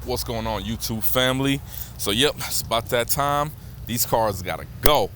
What's going on, YouTube family? So yep, it's about that time. These cars gotta go.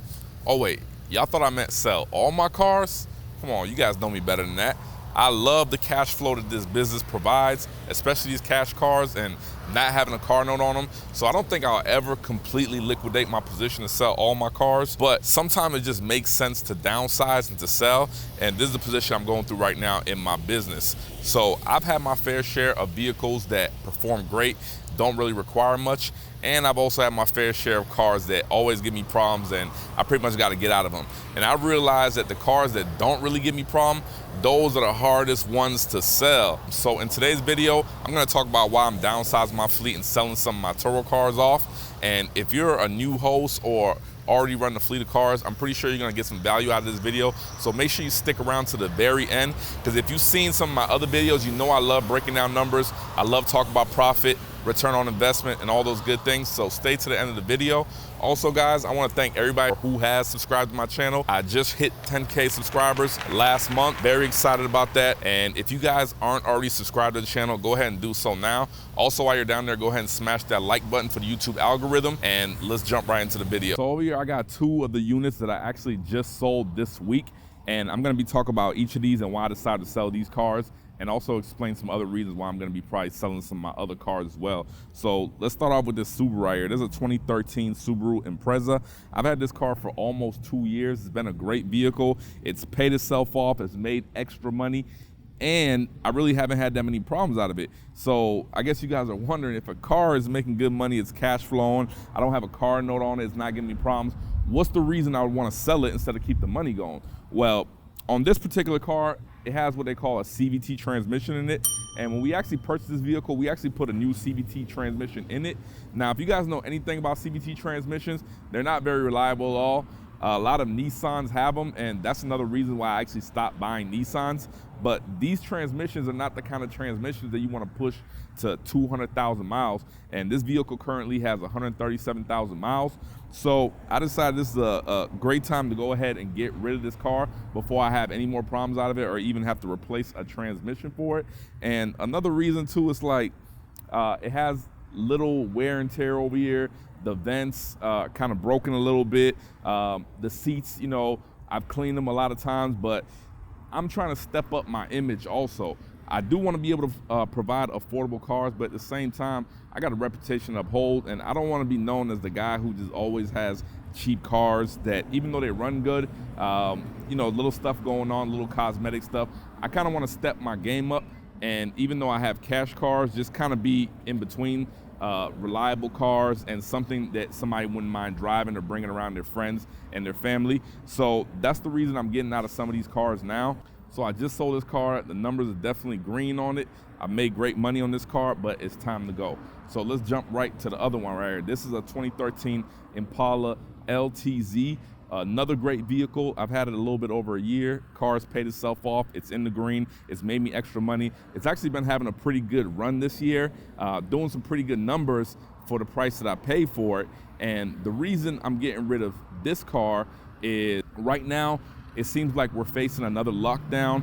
Oh wait, y'all thought I meant sell all my cars? Come on, you guys know me better than that. I love the cash flow that this business provides, especially these cash cars and not having a car note on them. So I don't think I'll ever completely liquidate my position to sell all my cars, but sometimes it just makes sense to downsize and to sell. And this is the position I'm going through right now in my business. So I've had my fair share of vehicles that perform great, don't really require much. And I've also had my fair share of cars that always give me problems and I pretty much got to get out of them. And I realized that the cars that don't really give me problem, those are the hardest ones to sell. So in today's video, I'm going to talk about why I'm downsizing my fleet and selling some of my Turo cars off. And if you're a new host or already running a fleet of cars, I'm pretty sure you're gonna get some value out of this video. So make sure you stick around to the very end, because if you've seen some of my other videos, you know I love breaking down numbers. I love talking about profit, return on investment, and all those good things. So stay to the end of the video. Also guys, I want to thank everybody who has subscribed to my channel. I just hit 10K subscribers last month. Very excited about that. And if you guys aren't already subscribed to the channel, go ahead and do so now. Also, while you're down there, go ahead and smash that like button for the YouTube algorithm, and let's jump right into the video. So over here, I got two of the units that I actually just sold this week, and I'm gonna be talking about each of these and why I decided to sell these cars, and also explain some other reasons why I'm gonna be probably selling some of my other cars as well. So let's start off with this Subaru right here. This is a 2013 Subaru Impreza. I've had this car for almost 2 years. It's been a great vehicle. It's paid itself off, it's made extra money, and I really haven't had that many problems out of it. So I guess you guys are wondering, if a car is making good money, it's cash flowing, I don't have a car note on it, it's not giving me problems, what's the reason I would want to sell it instead of keep the money going? Well, on this particular car, it has what they call a CVT transmission in it. And when we actually purchased this vehicle, we actually put a new CVT transmission in it. Now, if you guys know anything about CVT transmissions, they're not very reliable at all. A lot of Nissans have them, and that's another reason why I actually stopped buying Nissans. But these transmissions are not the kind of transmissions that you want to push to 200,000 miles. And this vehicle currently has 137,000 miles. So I decided this is a great time to go ahead and get rid of this car before I have any more problems out of it or even have to replace a transmission for it. And another reason too is like, it has little wear and tear over here. The vents kind of broken a little bit. The seats, you know, I've cleaned them a lot of times, but I'm trying to step up my image also. I do want to be able to provide affordable cars, but at the same time, I got a reputation to uphold, and I don't want to be known as the guy who just always has cheap cars that, even though they run good, you know, little stuff going on, little cosmetic stuff. I kind of want to step my game up, and even though I have cash cars, just kind of be in between reliable cars and something that somebody wouldn't mind driving or bringing around their friends and their family. So that's the reason I'm getting out of some of these cars now. So I just sold this car. The numbers are definitely green on it. I made great money on this car, but it's time to go. So let's jump right to the other one right here. This is a 2013 Impala LTZ. Another great vehicle. I've had it a little bit over a year. Car's paid itself off. It's in the green. It's made me extra money. It's actually been having a pretty good run this year, doing some pretty good numbers for the price that I paid for it. And the reason I'm getting rid of this car is right now, it seems like we're facing another lockdown.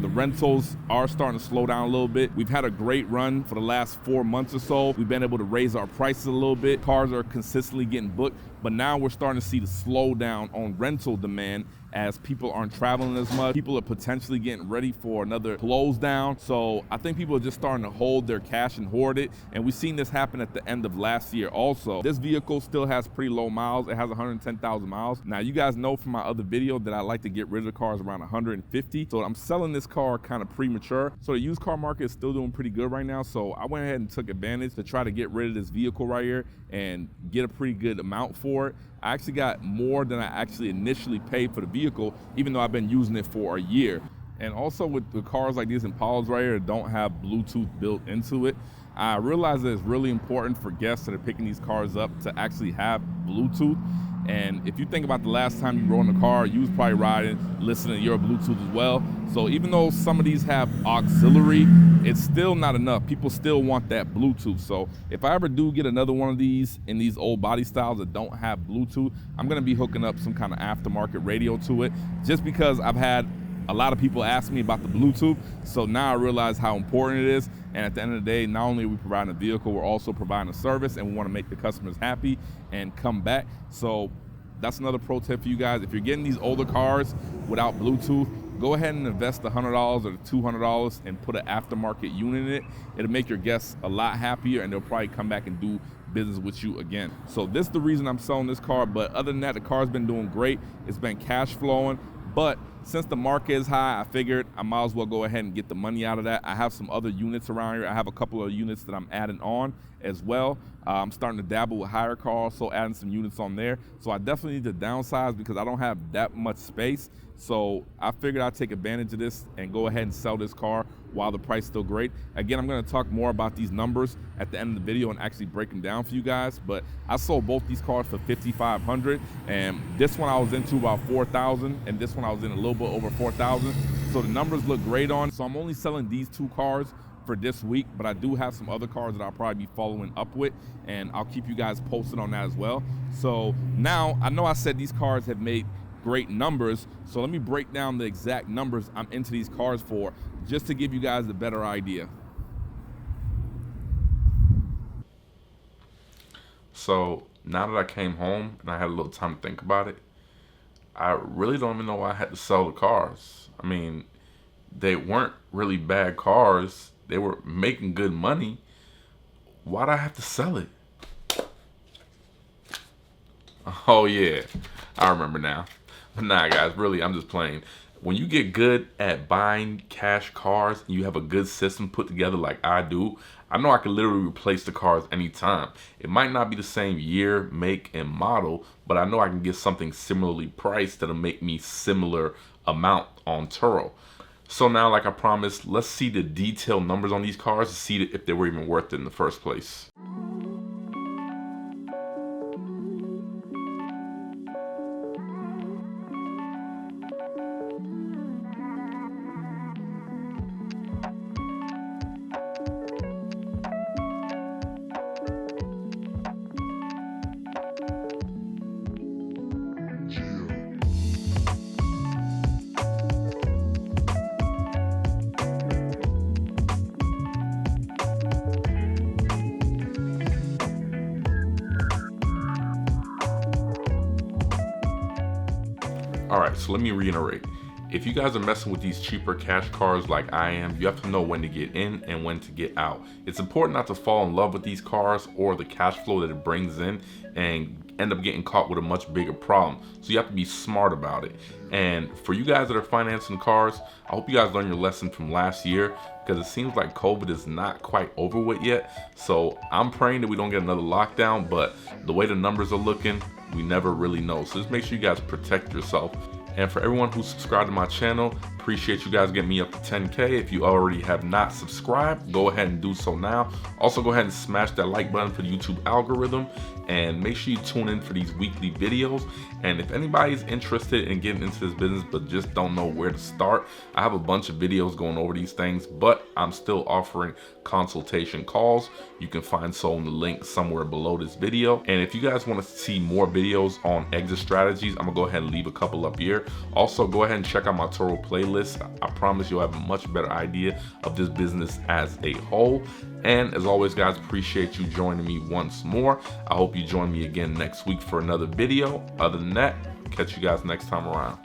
The rentals are starting to slow down a little bit. We've had a great run for the last 4 months or so. We've been able to raise our prices a little bit. Cars are consistently getting booked, but now we're starting to see the slowdown on rental demand as people aren't traveling as much. People are potentially getting ready for another close down. So I think people are just starting to hold their cash and hoard it. And we've seen this happen at the end of last year also. This vehicle still has pretty low miles. It has 110,000 miles. Now you guys know from my other video that I like to get rid of the cars around 150. So I'm selling this car kind of premature. So the used car market is still doing pretty good right now. So I went ahead and took advantage to try to get rid of this vehicle right here and get a pretty good amount for it. I actually got more than I actually initially paid for the vehicle, even though I've been using it for a year. And also with the cars like these Impalas right here that don't have Bluetooth built into it, I realize that it's really important for guests that are picking these cars up to actually have Bluetooth. And if you think about the last time you rode in a car, you was probably riding, listening to your Bluetooth as well. So even though some of these have auxiliary, it's still not enough. People still want that Bluetooth. So if I ever do get another one of these in these old body styles that don't have Bluetooth, I'm gonna be hooking up some kind of aftermarket radio to it, just because I've had A lot of people ask me about the Bluetooth, so now I realize how important it is. And at the end of the day, not only are we providing a vehicle, we're also providing a service, and we want to make the customers happy and come back. So that's another pro tip for you guys. If you're getting these older cars without Bluetooth, go ahead and invest the $100 or the $200 and put an aftermarket unit in it. It'll make your guests a lot happier, and they'll probably come back and do business with you again. So this is the reason I'm selling this car. But other than that, the car's been doing great. It's been cash flowing. But since the market is high, I figured I might as well go ahead and get the money out of that. I have some other units around here. I have a couple of units that I'm adding on as well. I'm starting to dabble with hire cars, so adding some units on there. So I definitely need to downsize because I don't have that much space. So I figured I'd take advantage of this and go ahead and sell this car while the price is still great. Again, I'm gonna talk more about these numbers at the end of the video and actually break them down for you guys. But I sold both these cars for $5,500, and this one I was into about $4,000, and this one I was in a little bit over $4,000. So the numbers look great on. So I'm only selling these two cars for this week, but I do have some other cars that I'll probably be following up with, and I'll keep you guys posted on that as well. So now I know I said these cars have made great numbers, so let me break down the exact numbers I'm into these cars for, just to give you guys a better idea. So now that I came home and I had a little time to think about it, I really don't even know why I had to sell the cars. I mean, they weren't really bad cars. They were making good money. Why'd I have to sell it? Oh yeah, I remember now. But nah, guys, really, I'm just playing. When you get good at buying cash cars and you have a good system put together like I do, I know I can literally replace the cars anytime. It might not be the same year, make, and model, but I know I can get something similarly priced that'll make me similar amount on Turo. So now, like I promised, let's see the detailed numbers on these cars to see if they were even worth it in the first place. Alright, so let me reiterate. If you guys are messing with these cheaper cash cars like I am, you have to know when to get in and when to get out. It's important not to fall in love with these cars or the cash flow that it brings in and end up getting caught with a much bigger problem. So you have to be smart about it. And for you guys that are financing cars, I hope you guys learned your lesson from last year, because it seems like COVID is not quite over with yet. So I'm praying that we don't get another lockdown, but the way the numbers are looking, we never really know. So just make sure you guys protect yourself. And for everyone who's subscribed to my channel, appreciate you guys getting me up to 10K. If you already have not subscribed, go ahead and do so now. Also, go ahead and smash that like button for the YouTube algorithm, and make sure you tune in for these weekly videos. And if anybody's interested in getting into this business but just don't know where to start, I have a bunch of videos going over these things, but I'm still offering consultation calls. You can find so in the link somewhere below this video. And if you guys want to see more videos on exit strategies, I'm gonna go ahead and leave a couple up here. Also, go ahead and check out my Turo playlist. I promise you'll have a much better idea of this business as a whole. And as always, guys, appreciate you joining me once more. I hope you join me again next week for another video. Other than that, catch you guys next time around.